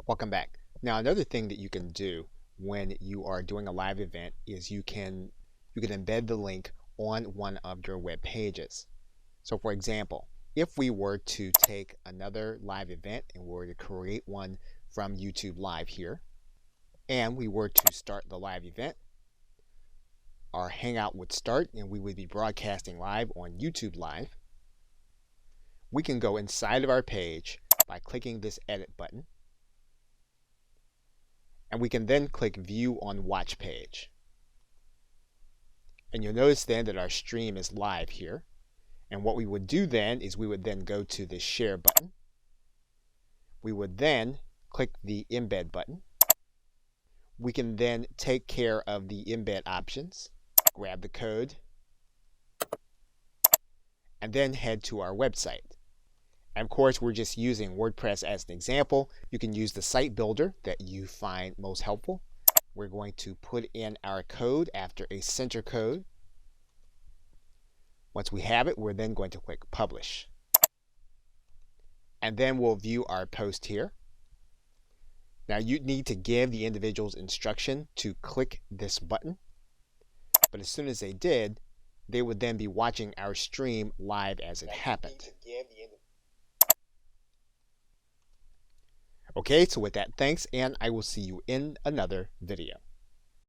Welcome back. Now, another thing that you can do when you are doing a live event is you can embed the link on one of your web pages. So for example, if we were to take another live event and we were to create one from YouTube Live here, and we were to start the live event, our Hangout would start and we would be broadcasting live on YouTube Live. We can go inside of our page by clicking this edit button, and we can then click view on watch page. And you'll notice then that our stream is live here. And what we would do then is we would then go to the share button. We would then click the embed button. We can then take care of the embed options, grab the code, and then head to our website. And of course, we're just using WordPress as an example. You can use the site builder that you find most helpful. We're going to put in our code after a center code. Once we have it, we're then going to click publish. And then we'll view our post here. Now you need to give the individuals instruction to click this button. But as soon as they did, they would then be watching our stream live as it happened. Okay, so with that, thanks, and I will see you in another video.